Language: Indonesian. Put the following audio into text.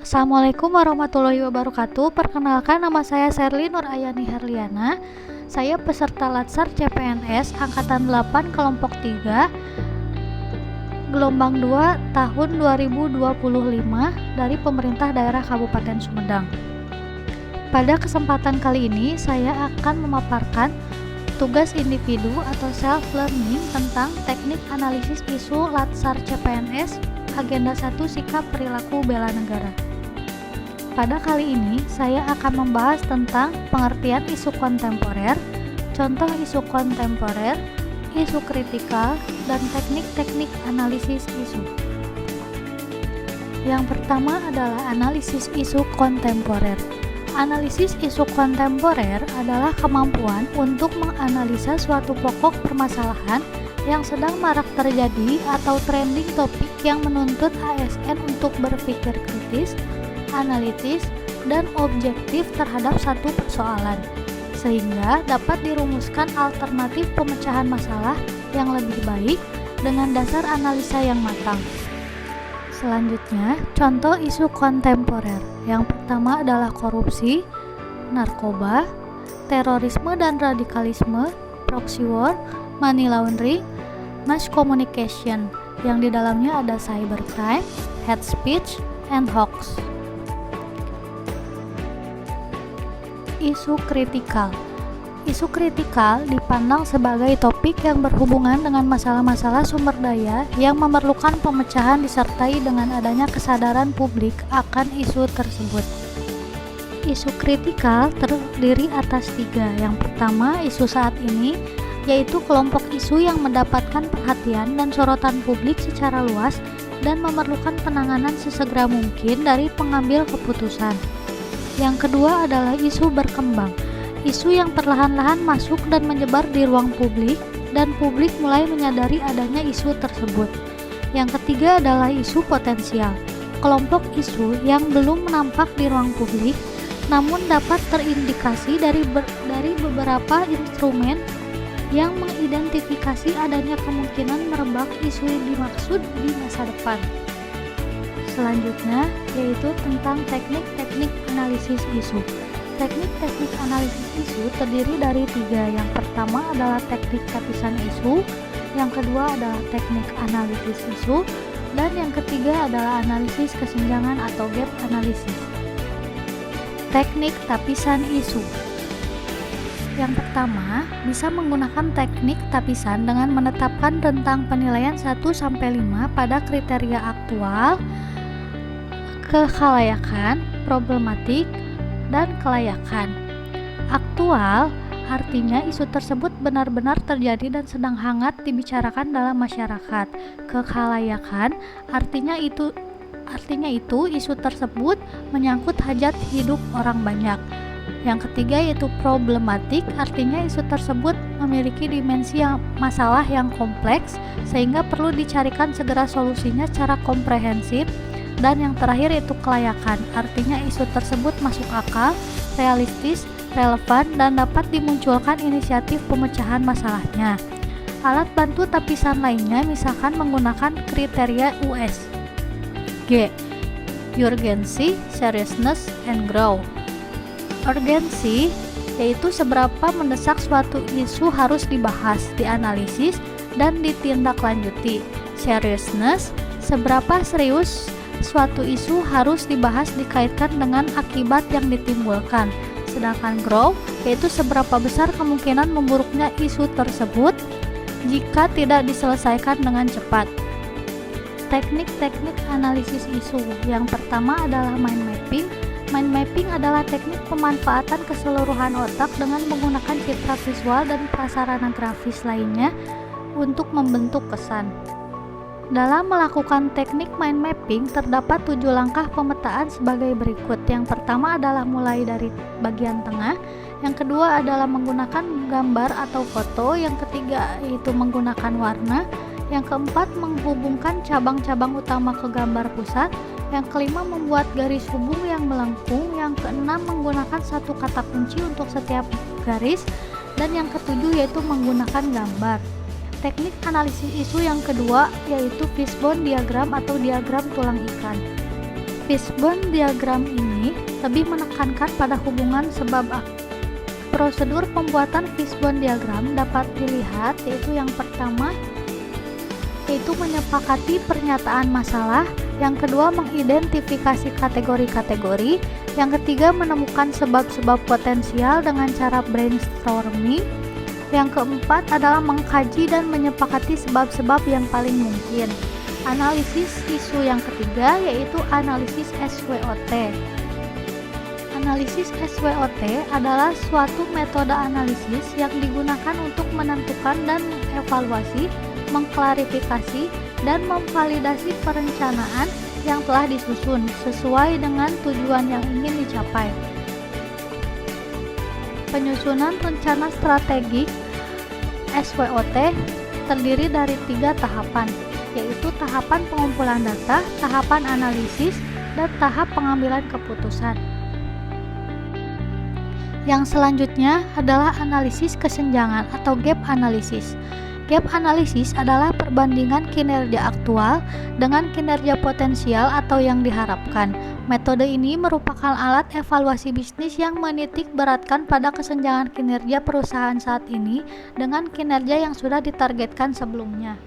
Assalamualaikum warahmatullahi wabarakatuh. Perkenalkan, nama saya Sherly Nurayani Herliana. Saya peserta Latsar CPNS Angkatan 8 Kelompok 3 Gelombang 2 tahun 2025 dari Pemerintah Daerah Kabupaten Sumedang. Pada kesempatan kali ini saya akan memaparkan tugas individu atau self-learning tentang teknik analisis isu Latsar CPNS Agenda 1 Sikap Perilaku Bela Negara. Pada kali ini, saya akan membahas tentang pengertian isu kontemporer, contoh isu kontemporer, isu kritikal, dan teknik-teknik analisis isu. Yang pertama adalah analisis isu kontemporer. Analisis isu kontemporer adalah kemampuan untuk menganalisa suatu pokok permasalahan yang sedang marak terjadi atau trending topik yang menuntut ASN untuk berpikir kritis, analitis, dan objektif terhadap satu persoalan, sehingga dapat dirumuskan alternatif pemecahan masalah yang lebih baik dengan dasar analisa yang matang. Selanjutnya, contoh isu kontemporer. Yang pertama adalah korupsi, narkoba, terorisme dan radikalisme, proxy war, money laundering, mass communication, yang di dalamnya ada cybercrime, hate speech, and hoax. Isu kritikal. Isu kritikal dipandang sebagai topik yang berhubungan dengan masalah-masalah sumber daya yang memerlukan pemecahan disertai dengan adanya kesadaran publik akan isu tersebut. Isu kritikal terdiri atas 3. Yang pertama, isu saat ini, yaitu kelompok isu yang mendapatkan perhatian dan sorotan publik secara luas dan memerlukan penanganan sesegera mungkin dari pengambil keputusan. Yang kedua adalah isu berkembang, isu yang perlahan-lahan masuk dan menyebar di ruang publik dan publik mulai menyadari adanya isu tersebut. Yang ketiga adalah isu potensial, kelompok isu yang belum nampak di ruang publik namun dapat terindikasi dari beberapa instrumen yang mengidentifikasi adanya kemungkinan merebak isu yang dimaksud di masa depan. Selanjutnya yaitu tentang teknik-teknik analisis isu. Teknik-teknik analisis isu terdiri dari 3. Yang pertama adalah teknik lapisan isu, yang kedua adalah teknik analisis isu, dan yang ketiga adalah analisis kesenjangan atau gap analisis. Teknik tapisan isu. Yang pertama, bisa menggunakan teknik tapisan dengan menetapkan rentang penilaian 1-5 pada kriteria aktual, kekhalayakan, problematik, dan kelayakan. Aktual artinya isu tersebut benar-benar terjadi dan sedang hangat dibicarakan dalam masyarakat. Kekhalayakan artinya itu isu tersebut menyangkut hajat hidup orang banyak. Yang ketiga yaitu problematik, artinya isu tersebut memiliki dimensi masalah yang kompleks sehingga perlu dicarikan segera solusinya secara komprehensif. Dan yang terakhir yaitu kelayakan, artinya isu tersebut masuk akal, realistis, relevan, dan dapat dimunculkan inisiatif pemecahan masalahnya. Alat bantu tapisan lainnya misalkan menggunakan kriteria US. G. Urgency, seriousness, and grow. Urgency yaitu seberapa mendesak suatu isu harus dibahas, dianalisis, dan ditindaklanjuti. Seriousness, seberapa serius suatu isu harus dibahas dikaitkan dengan akibat yang ditimbulkan. Sedangkan grow yaitu seberapa besar kemungkinan memburuknya isu tersebut jika tidak diselesaikan dengan cepat. Teknik-teknik analisis isu. Yang pertama adalah mind mapping. Mind mapping adalah teknik pemanfaatan keseluruhan otak dengan menggunakan citra visual dan prasarana grafis lainnya untuk membentuk kesan. Dalam melakukan teknik mind mapping terdapat 7 langkah pemetaan sebagai berikut. Yang pertama adalah mulai dari bagian tengah, yang kedua adalah menggunakan gambar atau foto, yang ketiga yaitu menggunakan warna, yang keempat menghubungkan cabang-cabang utama ke gambar pusat, yang kelima membuat garis hubung yang melengkung, yang keenam menggunakan satu kata kunci untuk setiap garis, dan yang ketujuh yaitu menggunakan gambar. Teknik analisis isu yang kedua yaitu fishbone diagram atau diagram tulang ikan. Fishbone diagram ini lebih menekankan pada hubungan sebab akibat. Prosedur pembuatan fishbone diagram dapat dilihat, yaitu yang pertama yaitu menyepakati pernyataan masalah, yang kedua mengidentifikasi kategori-kategori, yang ketiga menemukan sebab-sebab potensial dengan cara brainstorming, yang keempat adalah mengkaji dan menyepakati sebab-sebab yang paling mungkin. Analisis isu yang ketiga yaitu analisis SWOT. Analisis SWOT adalah suatu metode analisis yang digunakan untuk menentukan dan mengevaluasi, mengklarifikasi, dan memvalidasi perencanaan yang telah disusun sesuai dengan tujuan yang ingin dicapai. Penyusunan rencana strategik SWOT terdiri dari 3 tahapan, yaitu tahapan pengumpulan data, tahapan analisis, dan tahap pengambilan keputusan. Yang selanjutnya adalah analisis kesenjangan atau gap analysis. Gap analysis adalah perbandingan kinerja aktual dengan kinerja potensial atau yang diharapkan. Metode ini merupakan alat evaluasi bisnis yang menitik beratkan pada kesenjangan kinerja perusahaan saat ini dengan kinerja yang sudah ditargetkan sebelumnya.